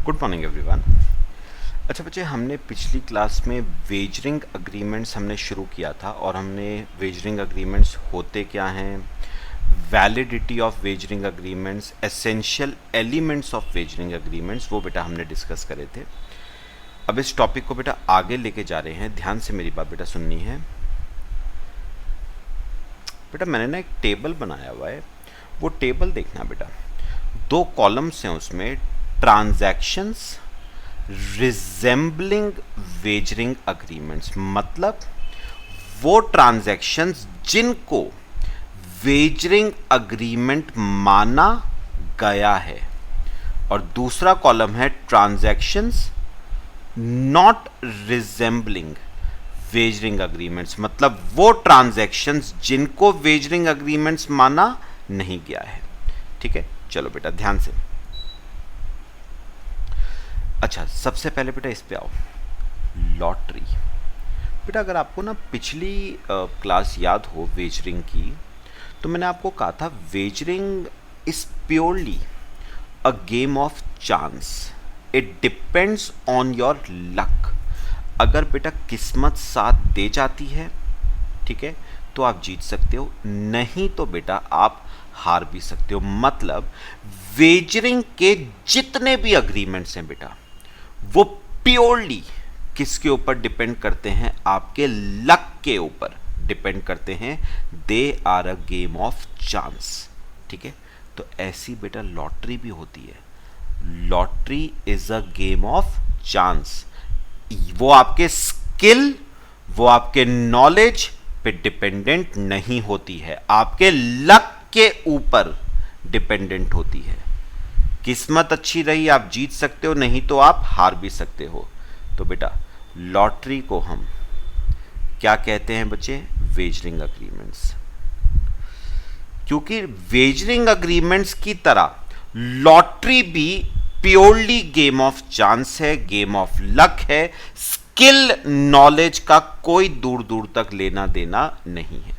Good morning everyone. अच्छा बच्चे, हमने पिछली क्लास में वेजरिंग अग्रीमेंट्स हमने शुरू किया था और हमने वेजरिंग अग्रीमेंट्स होते क्या हैं, validity of wagering agreements, essential elements of wagering agreements, वो बेटा हमने डिस्कस करे थे। अब इस टॉपिक को बेटा आगे लेके जा रहे हैं। ध्यान से मेरी बात बेटा सुननी है। बेटा मैंने ना एक टेबल बनाया हुआ है, वो टेबल देखना बेटा। 2 कॉलम्स हैं उसमें, ट्रांजैक्शंस रिजेंबलिंग वेजरिंग अग्रीमेंट्स, मतलब वो ट्रांजैक्शंस जिनको वेजरिंग अग्रीमेंट माना गया है, और दूसरा कॉलम है transactions not resembling wagering agreements, मतलब वो ट्रांजैक्शंस जिनको वेजरिंग अग्रीमेंट्स माना नहीं गया है। ठीक है, चलो बेटा ध्यान से। अच्छा, सबसे पहले बेटा इस पे आओ, लॉटरी। बेटा अगर आपको ना पिछली क्लास याद हो वेजरिंग की, तो मैंने आपको कहा था wagering is purely a game of chance, it depends on your luck. अगर बेटा किस्मत साथ दे जाती है, ठीक है, तो आप जीत सकते हो, नहीं तो बेटा आप हार भी सकते हो। मतलब वेजरिंग के जितने भी अग्रीमेंट्स हैं बेटा, वो प्योरली किसके ऊपर डिपेंड करते हैं, आपके लक के ऊपर डिपेंड करते हैं। They are a game of chance. ठीक है, तो ऐसी बेटा लॉटरी भी होती है। Lottery is a game of chance. वो आपके स्किल, वो आपके नॉलेज पे डिपेंडेंट नहीं होती है, आपके लक के ऊपर डिपेंडेंट होती है। किस्मत अच्छी रही आप जीत सकते हो, नहीं तो आप हार भी सकते हो। तो बेटा लॉटरी को हम क्या कहते हैं बच्चे, वेजरिंग अग्रीमेंट्स। क्योंकि वेजरिंग अग्रीमेंट्स की तरह लॉटरी भी प्योरली गेम ऑफ चांस है, गेम ऑफ लक है। स्किल नॉलेज का कोई दूर दूर तक लेना देना नहीं है।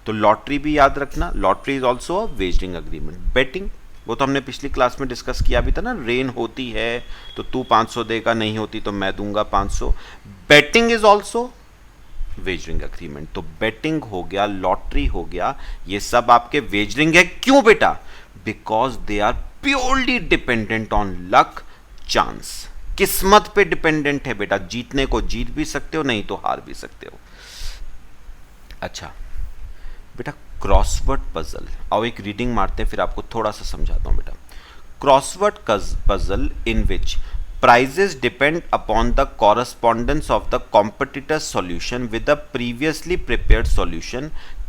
तो लॉटरी भी याद रखना, lottery is also a wagering agreement. Betting, वो तो हमने पिछली क्लास में डिस्कस किया भी था ना, रेन होती है तो तू 500 देगा, नहीं होती तो मैं दूंगा 500। Betting is also wagering agreement. तो बेटिंग हो गया, लॉटरी हो गया, ये सब आपके वेजरिंग है। क्यों बेटा? Because they are purely dependent on luck, chance. किस्मत पे डिपेंडेंट है बेटा, जीतने को जीत भी सकते हो, नहीं तो हार भी सकते हो। अच्छा बेटा, क्रॉसवर्ड पजल, आओ एक रीडिंग मारते हैं, फिर आपको थोड़ा सा समझाता हूं बेटा। Crossword puzzle in which prizes depend upon the correspondence of the competitor's solution with the previously prepared solution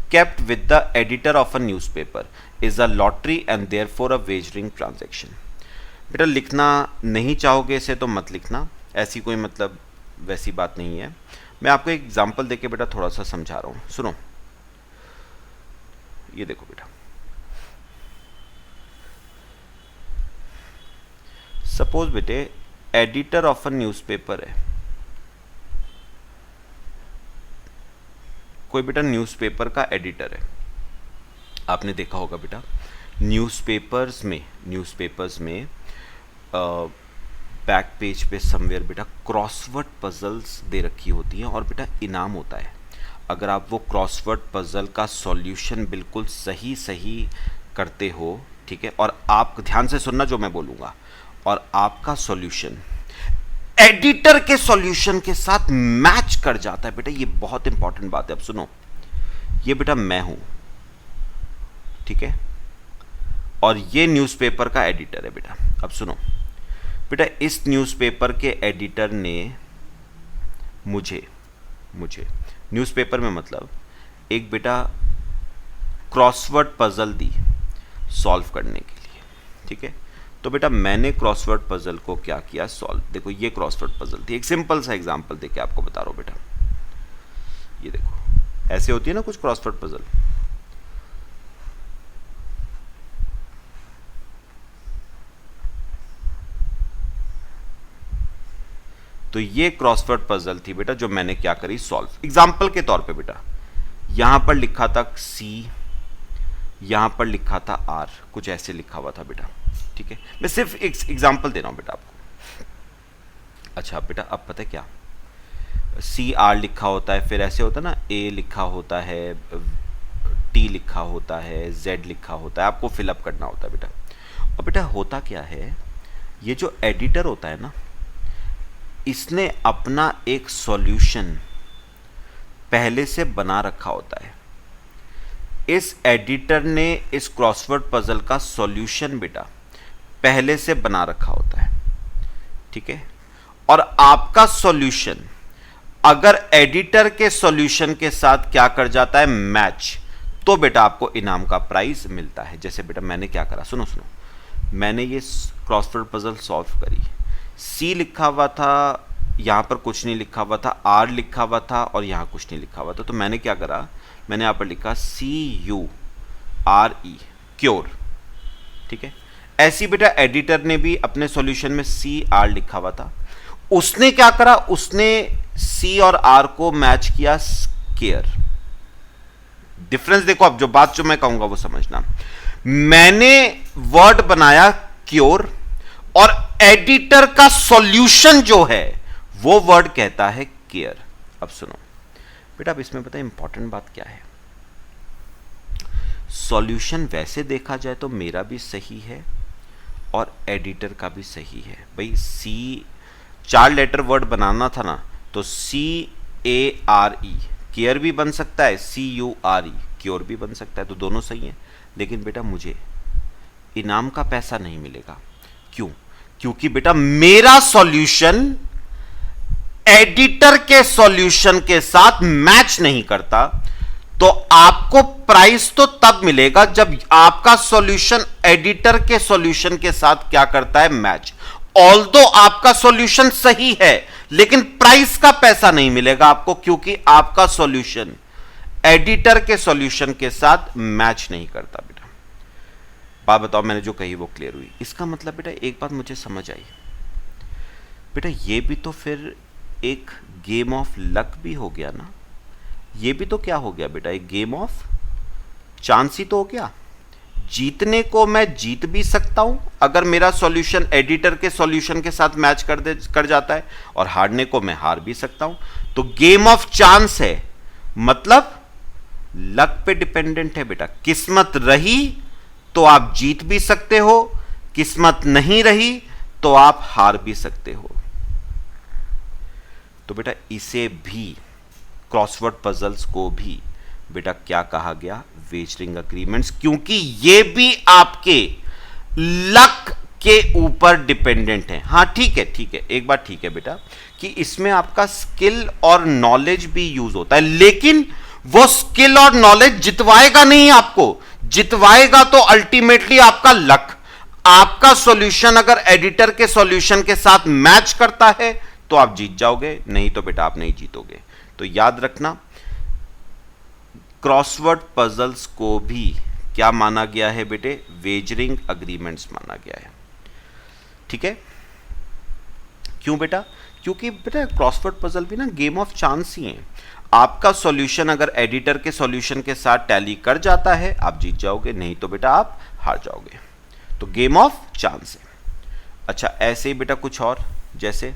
kept with the editor of a newspaper is a lottery and therefore a wagering transaction। बेटा लिखना नहीं चाहोगे इसे तो मत लिखना, ऐसी कोई मतलब वैसी बात नहीं है। मैं आपको एक एग्जांपल देके बेटा थोड़ा सा समझा रहा हूँ, सुनो। ये देखो बेटा, सपोज बेटे एडिटर ऑफ अ न्यूज़पेपर है, कोई बेटा न्यूज़पेपर का एडिटर है। आपने देखा होगा बेटा न्यूज़पेपर्स में बैक पेज पे समवेयर बेटा क्रॉसवर्ड पजल्स दे रखी होती हैं और बेटा इनाम होता है। अगर आप वो क्रॉसवर्ड पजल का सॉल्यूशन बिल्कुल सही करते हो, ठीक है, और आप ध्यान से सुनना जो मैं बोलूँगा, और आपका सॉल्यूशन एडिटर के सॉल्यूशन के साथ मैच कर जाता है बेटा, ये बहुत इंपॉर्टेंट बात है। अब सुनो, ये बेटा मैं हूं, ठीक है, और ये न्यूज़पेपर का एडिटर है बेटा। अब सुनो बेटा, इस न्यूज़पेपर के एडिटर ने मुझे न्यूज़पेपर में मतलब एक बेटा क्रॉसवर्ड पजल दी सॉल्व करने के लिए, ठीक है। तो बेटा मैंने क्रॉसवर्ड पजल को क्या किया, सॉल्व। देखो ये क्रॉसवर्ड पजल थी, एक सिंपल सा एग्जांपल देके आपको बता रहा हूं बेटा। ये देखो ऐसे होती है ना कुछ क्रॉसवर्ड पजल। तो ये क्रॉसवर्ड पजल थी बेटा जो मैंने क्या करी, सॉल्व। एग्जांपल के तौर पे बेटा यहां पर लिखा था सी, यहां पर लिखा था आर, कुछ ऐसे लिखा हुआ था बेटा, ठीक है। मैं सिर्फ एक एग्जांपल दे रहा हूं बेटा आपको। अच्छा बेटा, अब पता है क्या, सी आर लिखा होता है, फिर ऐसे होता है ना, ए लिखा होता है, टी लिखा होता है, जेड लिखा होता है, आपको फिलअप करना होता है बेटा। और बेटा होता क्या है, ये जो एडिटर होता है ना, इसने अपना एक सॉल्यूशन पहले से बना रखा होता है। इस एडिटर ने इस क्रॉसवर्ड पजल का सॉल्यूशन बेटा पहले से बना रखा होता है, ठीक है। और आपका सॉल्यूशन अगर एडिटर के सॉल्यूशन के साथ क्या कर जाता है, मैच, तो बेटा आपको इनाम का प्राइज मिलता है। जैसे बेटा मैंने क्या करा, सुनो सुनो, मैंने ये क्रॉसवर्ड पजल सॉल्व करी, सी लिखा हुआ था, यहां पर कुछ नहीं लिखा हुआ था, आर लिखा हुआ था और यहां कुछ नहीं लिखा हुआ था, तो मैंने क्या करा, मैंने यहां पर लिखा CURE, क्योर, ठीक है। ऐसी बेटा एडिटर ने भी अपने सॉल्यूशन में CR लिखा हुआ था, उसने क्या करा, उसने C और R को मैच किया केयर। डिफरेंस देखो, अब जो बात जो मैं कहूंगा वो समझना। मैंने वर्ड बनाया क्योर और एडिटर का सॉल्यूशन जो है वो वर्ड कहता है केयर। अब सुनो बेटा, अब इसमें पता है इंपॉर्टेंट बात क्या है, सॉल्यूशन वैसे देखा जाए तो मेरा भी सही है और एडिटर का भी सही है। भाई सी 4 लेटर वर्ड बनाना था ना, तो CARE केयर भी बन सकता है, CURE क्योर भी बन सकता है, तो दोनों सही है। लेकिन बेटा मुझे इनाम का पैसा नहीं मिलेगा, क्यों? क्योंकि बेटा मेरा सॉल्यूशन एडिटर के सॉल्यूशन के साथ मैच नहीं करता। तो आपको प्राइस तो तब मिलेगा जब आपका सॉल्यूशन एडिटर के सॉल्यूशन के साथ क्या करता है, मैच। ऑल्दो आपका सॉल्यूशन सही है, लेकिन प्राइस का पैसा नहीं मिलेगा आपको, क्योंकि आपका सॉल्यूशन एडिटर के सॉल्यूशन के साथ मैच नहीं करता। बेटा बात बताओ, मैंने जो कही वो क्लियर हुई? इसका मतलब बेटा एक बात मुझे समझ आई, बेटा ये भी तो फिर एक गेम ऑफ लक भी हो गया ना। ये भी तो क्या हो गया बेटा, एक गेम ऑफ चांस ही तो हो गया। जीतने को मैं जीत भी सकता हूं अगर मेरा सॉल्यूशन एडिटर के सॉल्यूशन के साथ मैच कर जाता है, और हारने को मैं हार भी सकता हूं। तो गेम ऑफ चांस है, मतलब लक पे डिपेंडेंट है बेटा। किस्मत रही तो आप जीत भी सकते हो, किस्मत नहीं रही तो आप हार भी सकते हो। तो बेटा इसे भी, क्रॉसवर्ड पजल्स को भी बेटा क्या कहा गया, वेजरिंग अग्रीमेंट्स, क्योंकि ये भी आपके लक के ऊपर डिपेंडेंट है। हाँ ठीक है, ठीक है, एक बात ठीक है बेटा कि इसमें आपका स्किल और नॉलेज भी यूज होता है, लेकिन वो स्किल और नॉलेज जितवाएगा नहीं आपको, जितवाएगा तो अल्टीमेटली आपका लक। आपका सॉल्यूशन अगर एडिटर के सॉल्यूशन के साथ मैच करता है तो आप जीत जाओगे, नहीं तो बेटा आप नहीं जीतोगे। तो याद रखना, क्रॉसवर्ड पजल्स को भी क्या माना गया है बेटे, वेजरिंग अग्रीमेंट्स माना गया है, ठीक है। क्यों बेटा? क्योंकि बेटा क्रॉसवर्ड पजल भी ना गेम ऑफ चांस ही है। आपका सॉल्यूशन अगर एडिटर के सॉल्यूशन के साथ टैली कर जाता है आप जीत जाओगे, नहीं तो बेटा आप हार जाओगे। तो गेम ऑफ चांस है। अच्छा ऐसे ही बेटा कुछ और, जैसे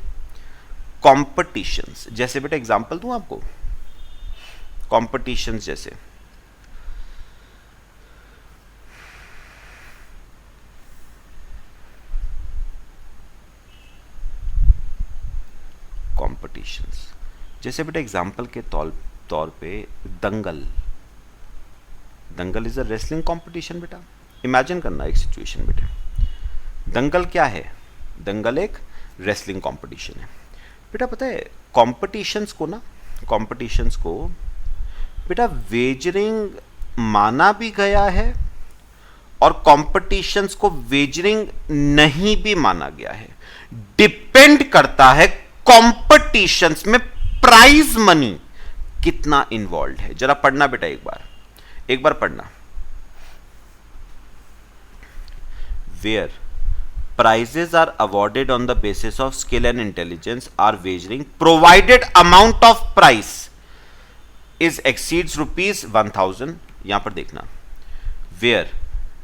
कॉम्पिटिशंस, जैसे बेटा एग्जांपल दूं आपको, कॉम्पिटिशंस जैसे कॉम्पिटिशंस, जैसे बेटा एग्जांपल के तौर पे दंगल। दंगल इज अ रेसलिंग कंपटीशन बेटा। इमेजिन करना एक सिचुएशन बेटा, दंगल क्या है? दंगल एक रेसलिंग कंपटीशन है बेटा। पता है कॉम्पिटिशन्स को ना, कॉम्पिटिशन्स को बेटा वेजरिंग माना भी गया है और कॉम्पिटिशन्स को वेजरिंग नहीं भी माना गया है। डिपेंड करता है कॉम्पिटिशन्स में प्राइज मनी कितना इन्वॉल्व है। जरा पढ़ना बेटा एक बार पढ़ना। Where prizes are awarded on the basis of skill and intelligence are wagering provided amount of price is exceeds rupees 1000। यहां पर देखना, where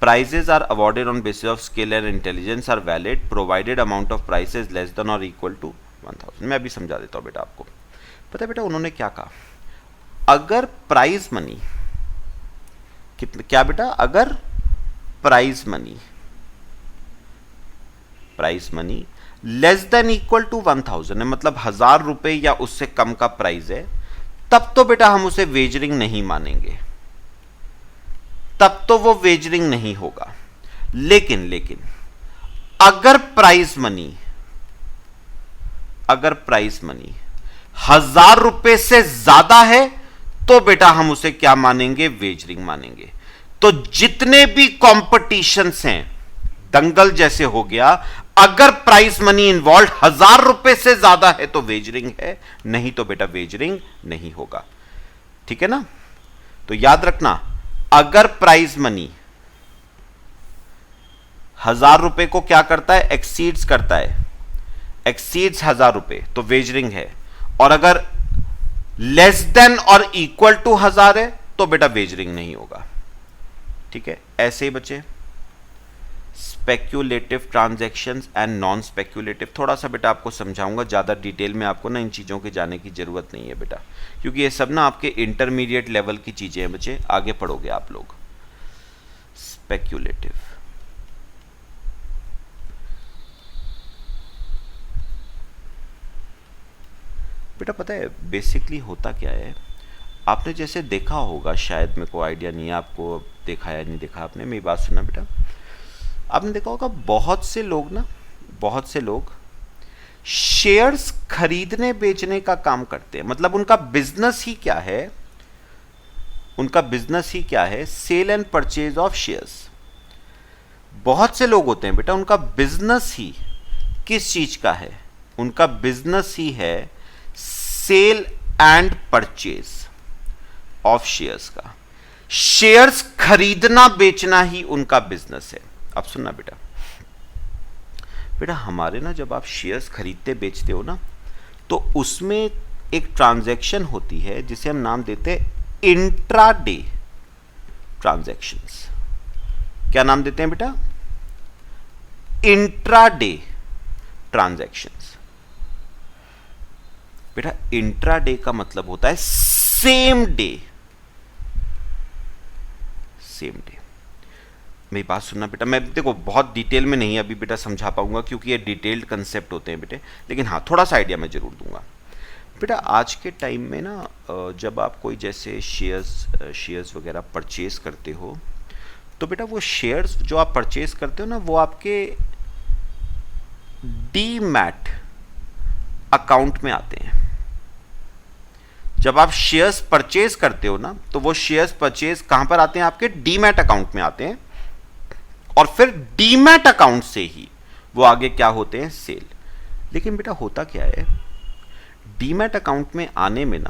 prizes are awarded on basis of skill and intelligence are valid provided amount of price is less than or equal to 1000। मैं अभी समझा देता हूं बेटा आपको। पता है बेटा उन्होंने क्या कहा, अगर प्राइज मनी कितने, क्या बेटा, अगर prize money less than equal to 1000 है, मतलब 1000 रुपए या उससे कम का प्राइस है, तब तो बेटा हम उसे वेजरिंग नहीं मानेंगे, तब तो वो वेजरिंग नहीं होगा। लेकिन अगर प्राइज मनी 1000 रुपए से ज्यादा है तो बेटा हम उसे क्या मानेंगे, वेजरिंग मानेंगे। तो जितने भी कॉम्पिटिशंस हैं, दंगल जैसे हो गया, अगर प्राइस मनी इन्वॉल्व 1000 रुपए से ज्यादा है तो वेजरिंग है, नहीं तो बेटा वेजरिंग नहीं होगा। ठीक है ना? तो याद रखना, अगर प्राइस मनी 1000 रुपए को क्या करता है, एक्सीड्स करता है, एक्सीड्स 1000 रुपए तो वेजरिंग है, और अगर लेस देन और इक्वल टू 1000 है तो बेटा वेजरिंग नहीं होगा। ठीक है, ऐसे ही बचे speculative transactions and non speculative. थोड़ा सा बेटा आपको समझाऊंगा, ज़्यादा डिटेल में आपको ना इन चीज़ों के जाने की ज़रूरत नहीं है बेटा, क्योंकि ये सब ना आपके इंटरमीडिएट लेवल की चीज़ें हैं बच्चे, आगे पढ़ोगे आप लोग। स्पेक्यूलेटिव, बेटा पता है बेसिकली होता क्या है, आपने जैसे देखा होगा, शायद मेरे को आइडिया नहीं है आपको देखा या नहीं देखा आपने, मेरी बात सुना बेटा, आपने देखा होगा बहुत से लोग शेयर्स खरीदने बेचने का काम करते हैं, मतलब उनका बिजनेस ही क्या है, sale and purchase of shares. बहुत से लोग होते हैं बेटा, उनका बिजनेस ही किस चीज का है, उनका बिजनेस ही है sale and purchase of shares का। शेयर्स खरीदना बेचना ही उनका बिजनेस है। अब सुनना बेटा हमारे ना जब आप शेयर्स खरीदते बेचते हो ना, तो उसमें एक ट्रांजैक्शन होती है जिसे हम नाम देते हैं इंट्राडे ट्रांजैक्शंस। क्या नाम देते हैं बेटा, इंट्राडे ट्रांजैक्शंस। बेटा इंट्राडे का मतलब होता है सेम डे। मेरी बात सुनना बेटा, मैं देखो बहुत डिटेल में नहीं अभी बेटा समझा पाऊंगा क्योंकि ये डिटेल्ड कंसेप्ट होते हैं बेटे, लेकिन हाँ थोड़ा सा आइडिया मैं जरूर दूंगा। बेटा आज के टाइम में ना जब आप कोई जैसे शेयर्स वगैरह परचेज करते हो, तो बेटा वो शेयर्स जो आप परचेज करते हो ना, वो आपके डीमैट अकाउंट में आते हैं। जब आप शेयर्स परचेज करते हो ना, तो वो शेयर्स परचेज कहां पर आते हैं, आपके डीमैट अकाउंट में आते हैं, और फिर डीमैट अकाउंट से ही वो आगे क्या होते हैं, सेल। लेकिन बेटा होता क्या है, डीमैट अकाउंट में आने में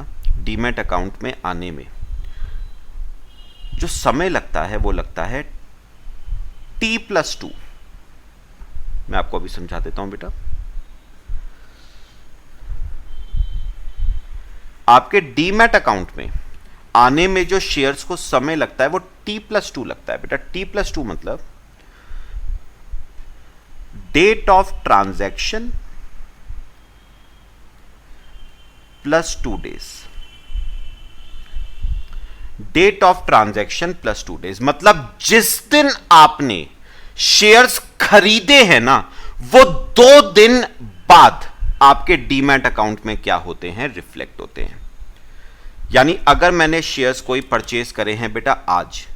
जो समय लगता है वो लगता है T+2। मैं आपको अभी समझा देता हूं बेटा। आपके डीमैट अकाउंट में आने में जो शेयर्स को समय लगता है वो T+2 लगता है बेटा। T+2 मतलब date of transaction plus 2 days. Date of transaction plus 2 days मतलब जिस दिन आपने शेयर्स खरीदे हैं ना, वो 2 दिन बाद आपके डीमैट अकाउंट में क्या होते हैं, रिफ्लेक्ट होते हैं। यानी अगर मैंने शेयर्स कोई परचेज करे हैं बेटा, आज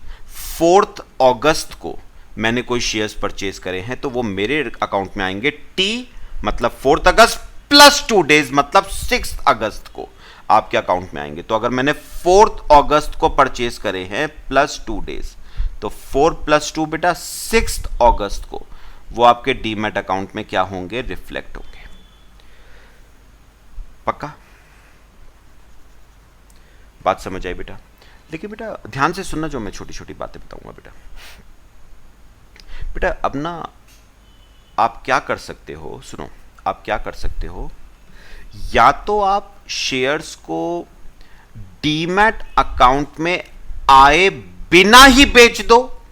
4 अगस्त को मैंने कोई शेयर्स परचेज करे हैं, तो वो मेरे अकाउंट में आएंगे। टी मतलब 4 अगस्त प्लस 2 डेज मतलब 6 अगस्त को आपके अकाउंट में आएंगे। तो अगर मैंने 4 अगस्त को परचेज करे हैं प्लस 2 डेज, तो 4 + 2 बेटा 6 अगस्त को वो आपके डीमैट अकाउंट में क्या होंगे, रिफ्लेक्ट होंगे। पक्का बात समझ आई बेटा? लेकिन बेटा ध्यान से सुनना जो मैं छोटी छोटी बातें बताऊंगा बेटा। अब ना आप क्या कर सकते हो, सुनो, आप क्या कर सकते हो, या तो आप शेयर्स को डीमैट अकाउंट में आए बिना ही बेच दो,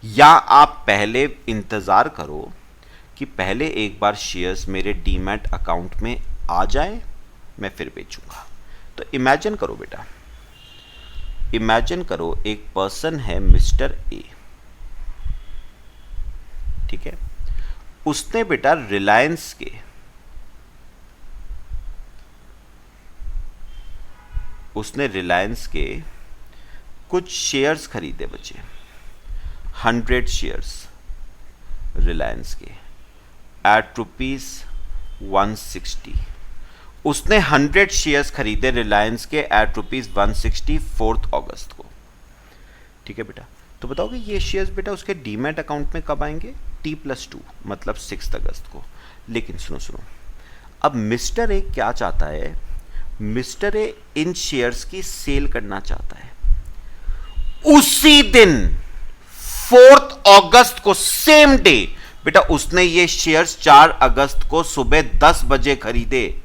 या आप पहले इंतजार करो कि पहले एक बार शेयर्स मेरे डीमैट अकाउंट में आ जाए, मैं फिर बेचूंगा। तो इमेजिन करो बेटा, इमेजिन करो एक पर्सन है मिस्टर ए, ठीक है। उसने बेटा रिलायंस के कुछ शेयर्स खरीदे बचे, 100 शेयर्स रिलायंस के एट ₹160। उसने 100 शेयर्स खरीदे रिलायंस के एट ₹160 4 अगस्त को, ठीक है बेटा। तो बताओगे ये शेयर्स बेटा उसके डीमैट अकाउंट में कब आएंगे? T+2 मतलब 6 अगस्त को। लेकिन सुनो, अब मिस्टर ए क्या चाहता है? मिस्टर ए इन शेयर्स की सेल करना चाहता है उसी दिन 4 अगस्त को, सेम डे बेटा उसने ये शेयर्स 4 अगस्त को सुबह 10 बजे खरीदे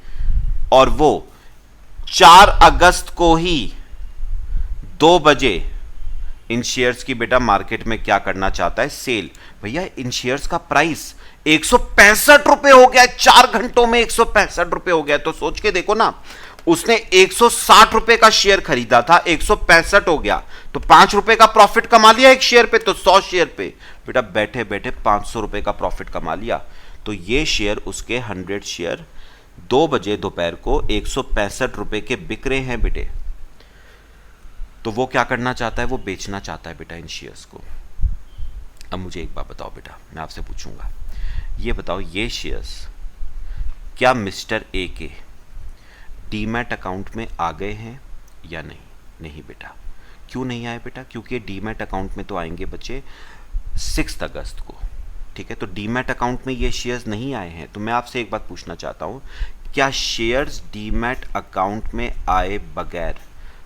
और वो 4 अगस्त को ही 2 बजे इन शेयर्स की बेटा मार्केट में क्या करना चाहता है? सेल। भैया इन शेयर्स का प्राइस 165 रुपए हो गया, 4 घंटों में 165 रुपए हो गया। तो सोच के देखो ना, उसने 160 रुपए का शेयर खरीदा था, 165 हो गया, तो 5 रुपए का प्रॉफिट कमा लिया एक शेयर पे। तो 100 शेयर पे बेटा बैठे बैठे 500 रुपए का प्रॉफिट कमा लिया। तो ये शेयर उसके 100 शेयर 2 बजे दोपहर को 165 रुपए के बिक रहे हैं बेटे। तो वो क्या करना चाहता है? वो बेचना चाहता है बेटा इन शेयर्स को। अब मुझे एक बात बताओ बेटा, मैं आपसे पूछूंगा, ये बताओ ये शेयर्स क्या मिस्टर ए के डीमैट अकाउंट में आ गए हैं या नहीं? नहीं बेटा। क्यों नहीं आए बेटा? क्योंकि डीमैट अकाउंट में तो आएंगे बच्चे 6 अगस्त को, ठीक है। तो डीमैट अकाउंट में ये शेयर्स नहीं आए हैं। तो मैं आपसे एक बात पूछना चाहता हूं, क्या शेयर्स डीमैट अकाउंट में आए बगैर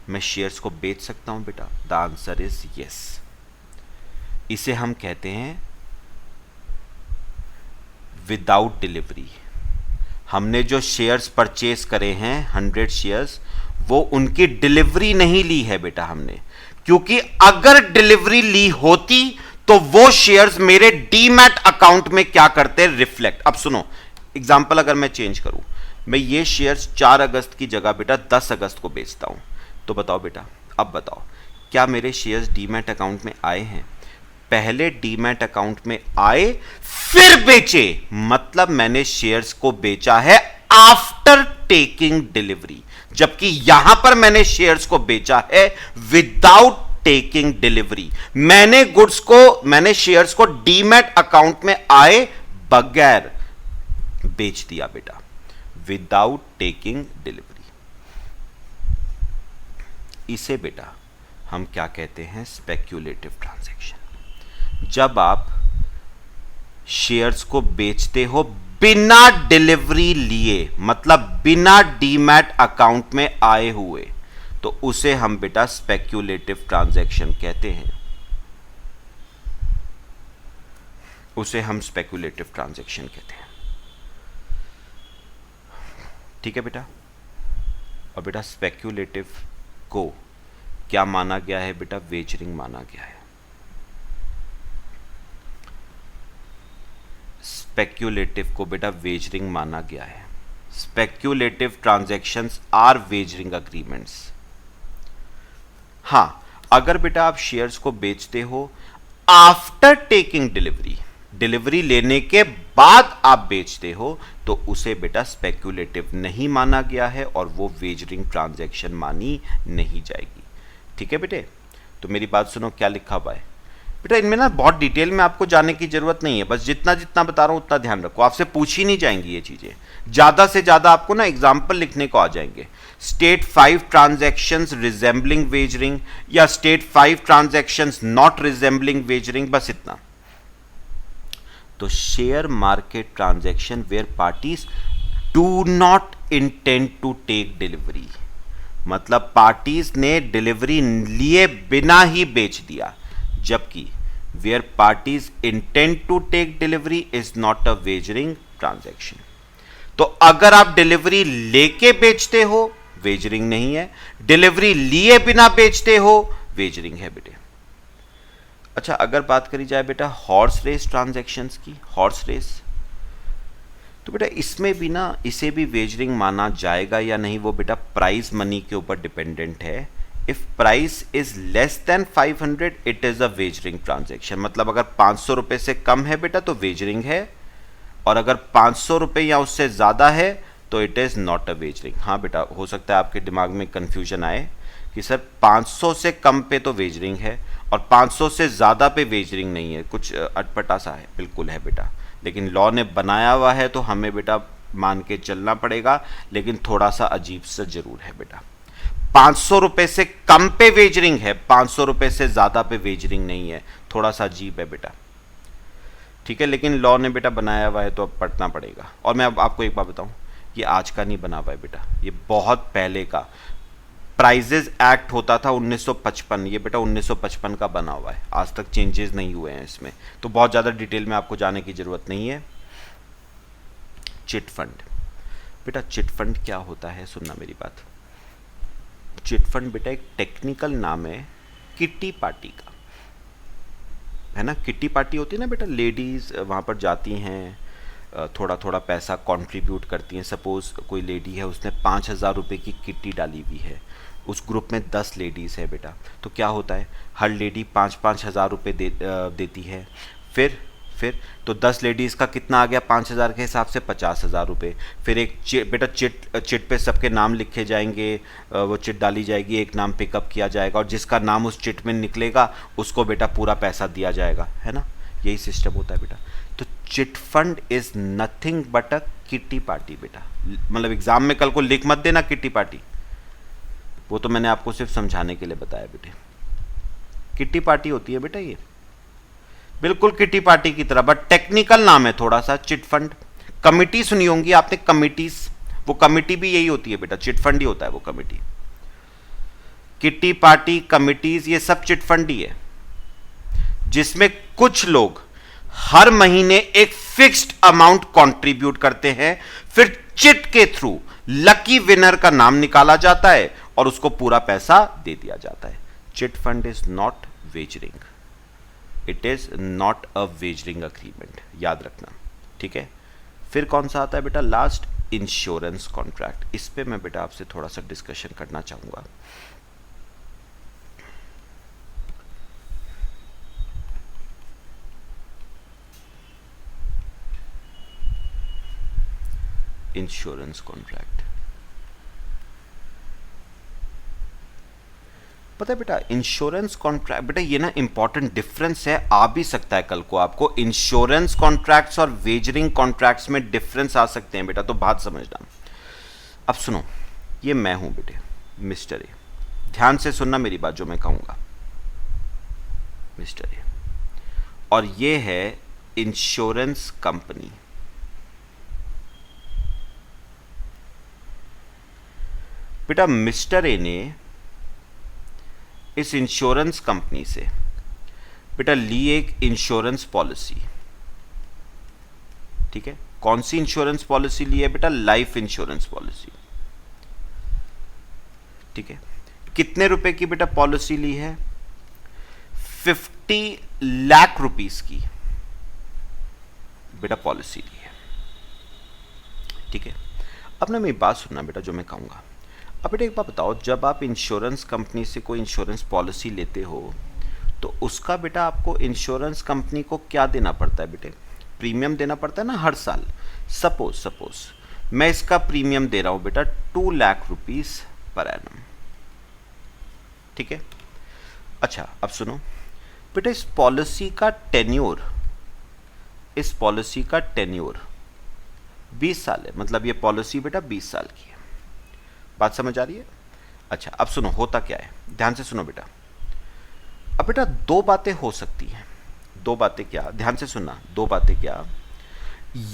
मैं शेयर्स को बेच सकता हूं बेटा? The answer is yes. इसे हम कहते हैं विदाउट डिलीवरी। हमने जो शेयर्स परचेज करे हैं 100 शेयर्स, वो उनकी डिलीवरी नहीं ली है बेटा हमने, क्योंकि अगर डिलीवरी ली होती तो वो शेयर्स मेरे डीमैट अकाउंट में क्या करते? रिफ्लेक्ट। अब सुनो, एग्जांपल अगर मैं चेंज करूं, मैं ये शेयर्स 4 अगस्त की जगह बेटा 10 अगस्त को बेचता हूं, तो बताओ बेटा, अब बताओ क्या मेरे शेयर्स डीमैट अकाउंट में आए हैं? पहले डीमैट अकाउंट में आए फिर बेचे, मतलब मैंने शेयर्स को बेचा है आफ्टर टेकिंग डिलीवरी, जबकि यहां पर मैंने शेयर्स को बेचा है विदाउट टेकिंग डिलीवरी। मैंने शेयर्स को डीमैट अकाउंट में आए बगैर बेच दिया बेटा, विदाउट टेकिंग डिलीवरी। इसे बेटा हम क्या कहते हैं? Speculative transaction. जब आप शेयर्स को बेचते हो बिना डिलीवरी लिए, मतलब बिना डीमैट अकाउंट में आए हुए, तो उसे हम बेटा स्पेक्यूलेटिव ट्रांजैक्शन कहते हैं। उसे हम स्पेक्यूलेटिव ट्रांजैक्शन कहते हैं, ठीक है बेटा। और बेटा स्पेक्यूलेटिव को क्या माना गया है बेटा? वेजरिंग माना गया है। स्पेक्यूलेटिव को बेटा वेजरिंग माना गया है। Speculative transactions are wagering agreements. हां, अगर बेटा आप शेयर्स को बेचते हो आफ्टर टेकिंग डिलीवरी, डिलीवरी लेने के बाद आप बेचते हो, तो उसे बेटा स्पेक्यूलेटिव नहीं माना गया है और वो वेजरिंग ट्रांजैक्शन मानी नहीं जाएगी, ठीक है बेटे। तो मेरी बात सुनो, क्या लिखा हुआ है बेटा? इनमें ना बहुत डिटेल में आपको जाने की जरूरत नहीं है, बस जितना जितना बता रहा हूं उतना ध्यान रखो। आपसे पूछी नहीं जाएंगी ये चीजें, ज्यादा से ज्यादा आपको ना एग्जाम्पल लिखने को आ जाएंगे। स्टेट 5 ट्रांजैक्शंस रिजेंबलिंग वेजरिंग, या state 5 transactions not resembling wagering, बस इतना। तो share market transaction where parties do not intend to take delivery, मतलब पार्टीज ने डिलीवरी लिए बिना ही बेच दिया, जबकि where parties intend to take delivery is not a wagering transaction. तो अगर आप डिलीवरी लेके बेचते हो, वेजरिंग नहीं है। डिलीवरी लिए बिना बेचते हो, वेजरिंग है बेटे। अच्छा, अगर बात करी जाए बेटा हॉर्स रेस ट्रांजैक्शंस की, हॉर्स रेस, तो बेटा इसमें भी ना इसे भी वेजरिंग माना जाएगा या नहीं, वो बेटा प्राइस मनी के ऊपर डिपेंडेंट है। If price is less than 500 it is a wagering transaction. मतलब अगर 500 रुपये से कम है बेटा तो वेजरिंग है, और अगर 500 रुपये या उससे ज़्यादा है तो it is not a wagering. हाँ बेटा, हो सकता है आपके दिमाग में कन्फ्यूजन आए कि सर 500 से कम पे तो वेजरिंग है और 500 से ज़्यादा पे वेजरिंग नहीं है, कुछ अटपटा सा है। बिल्कुल है बेटा, लेकिन लॉ ने बनाया हुआ है तो हमें बेटा मान के चलना पड़ेगा, लेकिन थोड़ा सा अजीब सा जरूर है बेटा। 500 रुपये से कम पे वेजरिंग है, 500 रुपये से ज़्यादा पे वेजरिंग नहीं है, थोड़ा सा अजीब है बेटा। ठीक है, लेकिन लॉ ने बेटा बनाया हुआ है तो अब पढ़ना पड़ेगा। और मैं अब आपको एक बात बताऊं, ये आज का नहीं बना हुआ है बेटा, ये बहुत पहले का प्राइजेज एक्ट होता था 1955, ये बेटा 1955 का बना हुआ है, आज तक चेंजेस नहीं हुए हैं इसमें, तो बहुत ज़्यादा डिटेल में आपको जाने की ज़रूरत नहीं है। चिट फंड बेटा, चिट फंड क्या होता है, सुनना मेरी बात। चिट फंड बेटा एक टेक्निकल नाम है किट्टी पार्टी का, है ना। किट्टी पार्टी होती है ना बेटा, लेडीज़ वहाँ पर जाती हैं, थोड़ा थोड़ा पैसा कंट्रीब्यूट करती हैं। सपोज़ कोई लेडी है, उसने 5000 रुपये की किट्टी डाली हुई है, उस ग्रुप में 10 लेडीज़ है बेटा, तो क्या होता है, हर लेडी 5-5 हज़ार रुपये देती है। फिर तो 10 लेडीज़ का कितना आ गया, 5000 के हिसाब से 50,000 रुपये। फिर एक बेटा चिट पे सबके नाम लिखे जाएंगे, वो चिट डाली जाएगी, एक नाम पिकअप किया जाएगा, और जिसका नाम उस चिट में निकलेगा उसको बेटा पूरा पैसा दिया जाएगा, है ना। यही सिस्टम होता है बेटा। तो chit fund is nothing but a kitty party बेटा। मतलब एग्जाम में कल को लिख मत देना किट्टी पार्टी, वो तो मैंने आपको सिर्फ समझाने के लिए बताया बेटे। किट्टी पार्टी होती है बेटा ये, बिल्कुल किट्टी पार्टी की तरह, बट टेक्निकल नाम है थोड़ा सा चिट फंड। कमिटी सुनी होंगी आपने, कमिटीज, वो कमिटी भी यही होती है बेटा, चिट फंड ही होता है वो कमिटी। किट्टी पार्टी, कमिटीज, ये सब चिट फंड ही है, जिसमें कुछ लोग हर महीने एक फिक्स्ड अमाउंट कंट्रीब्यूट करते हैं, फिर चिट के थ्रू लकी विनर का नाम निकाला जाता है और उसको पूरा पैसा दे दिया जाता है। Chit fund is not wagering, it is not a wagering agreement, याद रखना, ठीक है। फिर कौन सा आता है बेटा, लास्ट, इंश्योरेंस कॉन्ट्रैक्ट। इस पे मैं बेटा आपसे थोड़ा सा डिस्कशन करना चाहूंगा। इंश्योरेंस कॉन्ट्रैक्ट, पता है बेटा इंश्योरेंस कॉन्ट्रैक्ट, बेटा ये ना इंपॉर्टेंट डिफरेंस है, आ भी सकता है कल को आपको। इंश्योरेंस कॉन्ट्रैक्ट्स और वेजरिंग कॉन्ट्रैक्ट्स में डिफरेंस आ सकते हैं बेटा, तो बात समझना। अब सुनो, ये मैं हूं बेटे मिस्टर ए, ध्यान से सुनना मेरी बात जो मैं कहूंगा, मिस्टर ए, और ये है इंश्योरेंस कंपनी। बेटा मिस्टर ए ने इस इंश्योरेंस कंपनी से बेटा ली एक इंश्योरेंस पॉलिसी, ठीक है। कौन सी इंश्योरेंस पॉलिसी ली है बेटा, लाइफ इंश्योरेंस पॉलिसी, ठीक है। कितने रुपए की बेटा पॉलिसी ली है, 50 लाख रुपीस की बेटा पॉलिसी ली है, ठीक है। अब ना मेरी बात सुनना बेटा जो मैं कहूंगा। अब बेटा एक बात बताओ, जब आप इंश्योरेंस कंपनी से कोई इंश्योरेंस पॉलिसी लेते हो तो उसका बेटा आपको इंश्योरेंस कंपनी को क्या देना पड़ता है बेटे, प्रीमियम देना पड़ता है ना हर साल। सपोज मैं इसका प्रीमियम दे रहा हूं बेटा 2 लाख रुपीस पर एनम, ठीक है। अच्छा अब सुनो बेटा, इस पॉलिसी का टेन्योर 20 साल है, मतलब ये पॉलिसी बेटा 20 साल की है। बात समझ आ रही है। अच्छा अब सुनो होता क्या है, ध्यान से सुनो बेटा। अब बेटा दो बातें हो सकती हैं, दो बातें क्या, ध्यान से सुनना, दो बातें क्या,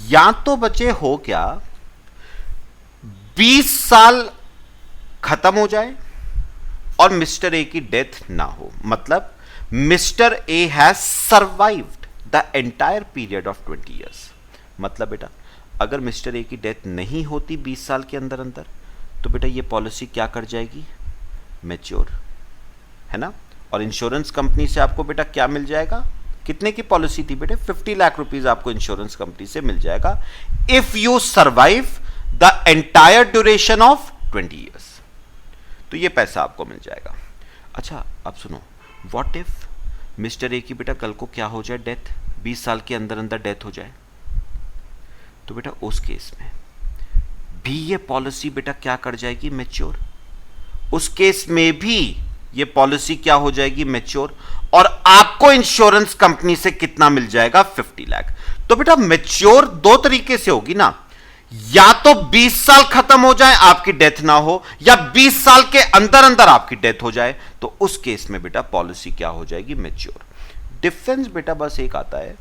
या तो बचे हो क्या 20 साल खत्म हो जाए और मिस्टर ए की डेथ ना हो, मतलब mister A has survived the entire period of 20 years. मतलब बेटा अगर मिस्टर ए की डेथ नहीं होती 20 साल के अंदर अंदर तो बेटा ये पॉलिसी क्या कर जाएगी, मैच्योर, है ना। और इंश्योरेंस कंपनी से आपको बेटा क्या मिल जाएगा, कितने की पॉलिसी थी बेटे? 50 लाख रुपीज आपको इंश्योरेंस कंपनी से मिल जाएगा if you survive the entire duration of 20 years. तो ये पैसा आपको मिल जाएगा। अच्छा अब सुनो, व्हाट इफ मिस्टर ए की बेटा कल को क्या हो जाए, डेथ, 20 साल के अंदर अंदर डेथ हो जाए, तो बेटा उस केस में भी ये पॉलिसी बेटा क्या कर जाएगी, मैच्योर। उस केस में भी ये पॉलिसी क्या हो जाएगी, मैच्योर, और आपको इंश्योरेंस कंपनी से कितना मिल जाएगा, 50 लाख। तो बेटा मैच्योर दो तरीके से होगी ना, या तो 20 साल खत्म हो जाए आपकी डेथ ना हो, या 20 साल के अंदर अंदर आपकी डेथ हो जाए, तो उस केस में बेटा पॉलिसी क्या हो जाएगी, मैच्योर। डिफरेंस बेटा बस एक आता है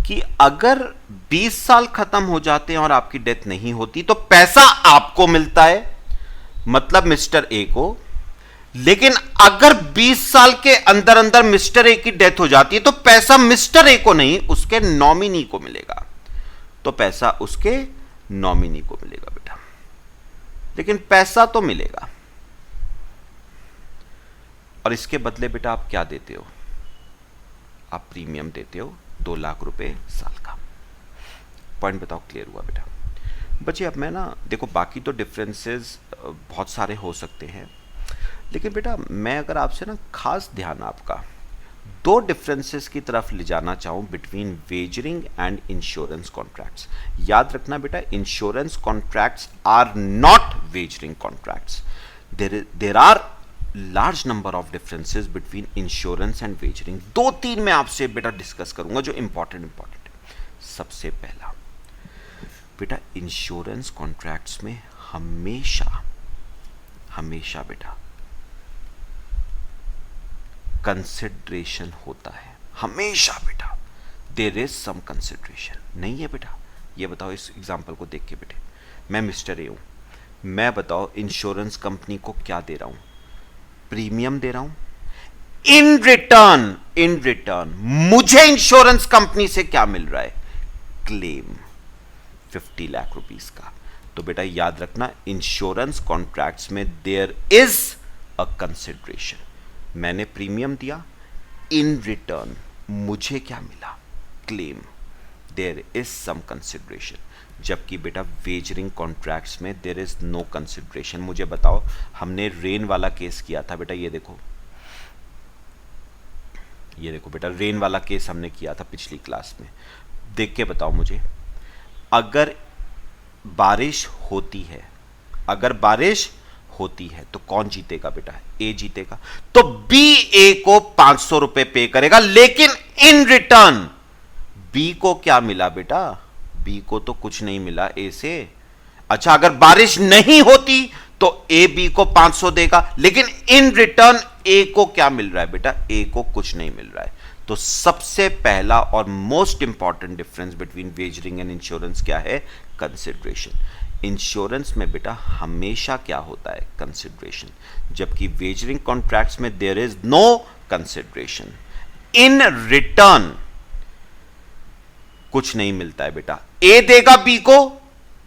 कि अगर 20 साल खत्म हो जाते हैं और आपकी डेथ नहीं होती तो पैसा आपको मिलता है, मतलब मिस्टर ए को, लेकिन अगर 20 साल के अंदर अंदर मिस्टर ए की डेथ हो जाती है तो पैसा मिस्टर ए को नहीं, उसके नॉमिनी को मिलेगा। तो पैसा उसके नॉमिनी को मिलेगा बेटा, लेकिन पैसा तो मिलेगा। और इसके बदले बेटा आप क्या देते हो, आप प्रीमियम देते हो 2 लाख रुपए साल का। पॉइंट बताओ, क्लियर हुआ बेटा? बच्चे अब मैं ना देखो, बाकी तो डिफरेंसेस बहुत सारे हो सकते हैं, लेकिन बेटा मैं अगर आपसे ना खास ध्यान आपका 2 डिफरेंसेस की तरफ ले जाना चाहूँ between wagering and insurance contracts. याद रखना बेटा, insurance contracts are not wagering contracts. There are large number of differences between insurance and wagering. 2-3 मैं आपसे बेटा डिस्कस करूंगा जो इंपॉर्टेंट है। सबसे पहला बेटा, इंश्योरेंस कॉन्ट्रैक्ट्स में हमेशा बेटा कंसिडरेशन होता है, हमेशा बेटा देयर इज सम कंसिडरेशन। नहीं है बेटा? ये बताओ इस एग्जांपल को देख के बेटे, मैं मिस्टर ए हूं, मैं बताओ इंश्योरेंस कंपनी को क्या दे रहा हूं, प्रीमियम दे रहा हूं। इन रिटर्न मुझे इंश्योरेंस कंपनी से क्या मिल रहा है, क्लेम 50 लाख रुपीस का। तो बेटा याद रखना, इंश्योरेंस कॉन्ट्रैक्ट्स में देयर इज अ कंसिडरेशन। मैंने प्रीमियम दिया, इन रिटर्न मुझे क्या मिला, claim, there is some consideration. जबकि बेटा वेजरिंग कॉन्ट्रैक्ट्स में देयर इज नो कंसिडरेशन। मुझे बताओ, हमने रेन वाला केस किया था बेटा, ये देखो बेटा, रेन वाला केस हमने किया था पिछली क्लास में। देख के बताओ मुझे, अगर बारिश होती है तो कौन जीतेगा बेटा, ए जीतेगा। तो बी ए को 500 रुपए पे करेगा, लेकिन इन रिटर्न बी को क्या मिला बेटा, बी को तो कुछ नहीं मिला ए से। अच्छा, अगर बारिश नहीं होती तो ए बी को 500 देगा, लेकिन इन रिटर्न ए को क्या मिल रहा है बेटा, ए को कुछ नहीं मिल रहा है। तो सबसे पहला और most important difference between wagering and insurance क्या है, कंसिडरेशन। इंश्योरेंस में बेटा हमेशा क्या होता है, कंसिडरेशन, जबकि वेजरिंग कॉन्ट्रैक्ट्स में there is no consideration. In return कुछ नहीं मिलता है बेटा। ए देगा बी को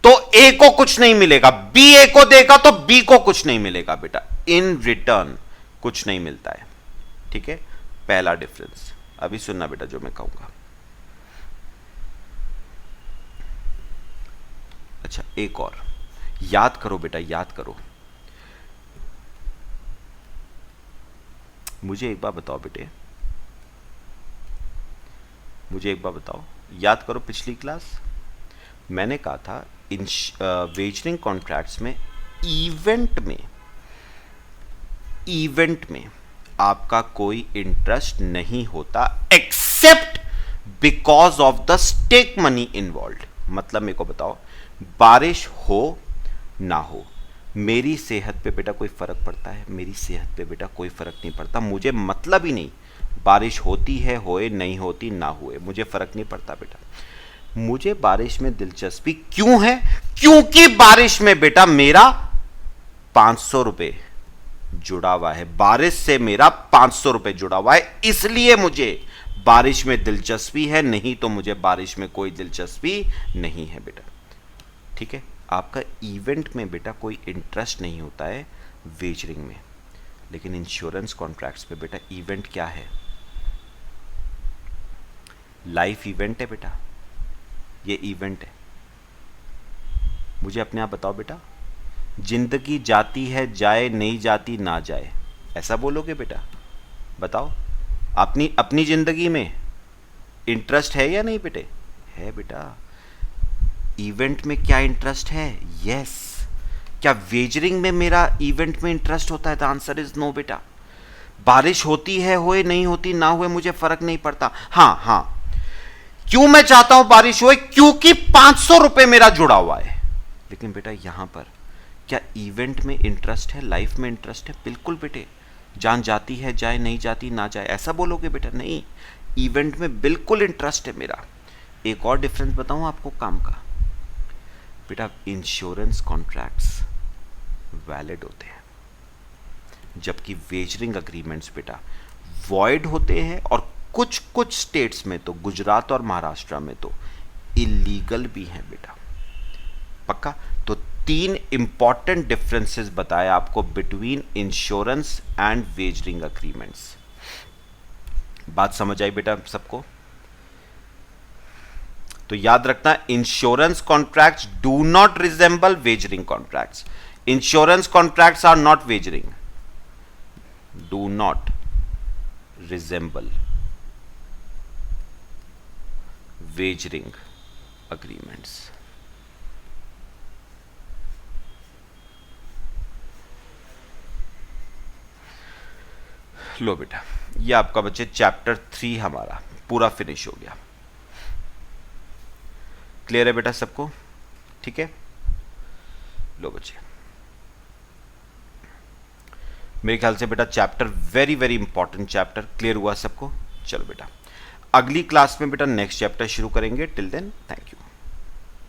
तो ए को कुछ नहीं मिलेगा, बी ए को देगा तो बी को कुछ नहीं मिलेगा बेटा। इन रिटर्न कुछ नहीं मिलता है। ठीक है, पहला डिफरेंस। अभी सुनना बेटा जो मैं कहूंगा। अच्छा, एक और याद करो बेटा, याद करो। मुझे एक बार बताओ बेटे, मुझे एक बार बताओ, याद करो पिछली क्लास मैंने कहा था वेजरिंग कॉन्ट्रैक्ट्स में इवेंट में आपका कोई इंटरेस्ट नहीं होता except because of the stake money involved. मतलब मेरे को बताओ, बारिश हो ना हो, मेरी सेहत पे बेटा कोई फर्क पड़ता है, मेरी सेहत पे बेटा कोई फर्क नहीं पड़ता। मुझे मतलब ही नहीं बारिश होती है होए, नहीं होती ना हुए, मुझे फर्क नहीं पड़ता बेटा। मुझे बारिश में दिलचस्पी क्यों है, क्योंकि बारिश में बेटा मेरा 500 रुपए जुड़ा हुआ है, बारिश से मेरा 500 रुपए जुड़ा हुआ है, इसलिए मुझे बारिश में दिलचस्पी है, नहीं तो मुझे बारिश में कोई दिलचस्पी नहीं है बेटा। ठीक है, आपका इवेंट में बेटा कोई इंटरेस्ट नहीं होता है वेजरिंग में, लेकिन इंश्योरेंस कॉन्ट्रैक्ट्स पे बेटा इवेंट क्या है, लाइफ इवेंट है बेटा, ये इवेंट है। मुझे अपने आप बताओ बेटा, जिंदगी जाती है जाए, नहीं जाती ना जाए, ऐसा बोलोगे बेटा? बताओ, अपनी अपनी जिंदगी में इंटरेस्ट है या नहीं बेटे? है बेटा। इवेंट में क्या इंटरेस्ट है? यस। क्या वेजरिंग में मेरा इवेंट में इंटरेस्ट होता है? द आंसर इज नो बेटा। बारिश होती है, होए नहीं होती ना हुए, मुझे फर्क नहीं पड़ता। हाँ हाँ, क्यों मैं चाहता हूं बारिश होए? क्योंकि 500 रुपए मेरा जुड़ा हुआ है। लेकिन बेटा यहां पर क्या इवेंट में इंटरेस्ट है, लाइफ में इंटरेस्ट है? बिल्कुल बेटे। जान जाती है जाए, नहीं जाती ना जाए, ऐसा बोलोगे बेटा? नहीं, इवेंट में बिल्कुल इंटरेस्ट है मेरा। एक और डिफरेंस बताऊं आपको काम का बेटा, इंश्योरेंस कॉन्ट्रैक्ट्स वैलिड होते हैं, जबकि वेजरिंग अग्रीमेंट्स बेटा वॉइड होते हैं, और कुछ कुछ स्टेट्स में तो, गुजरात और महाराष्ट्र में तो इलीगल भी हैं बेटा। पक्का? तो 3 इंपॉर्टेंट डिफरेंसेस बताया आपको between insurance and wagering agreements. बात समझ आई बेटा सबको? तो याद रखना, insurance contracts do not resemble wagering contracts. Insurance contracts are not wagering, do not resemble wagering agreements. लो बेटा, ये आपका बच्चे चैप्टर 3 हमारा पूरा फिनिश हो गया। क्लियर है बेटा सबको? ठीक है। लो बच्चे, मेरे ख्याल से बेटा chapter very very important chapter, clear हुआ सबको? चलो बेटा, अगली क्लास में बेटा नेक्स्ट चैप्टर शुरू करेंगे। Till then thank you.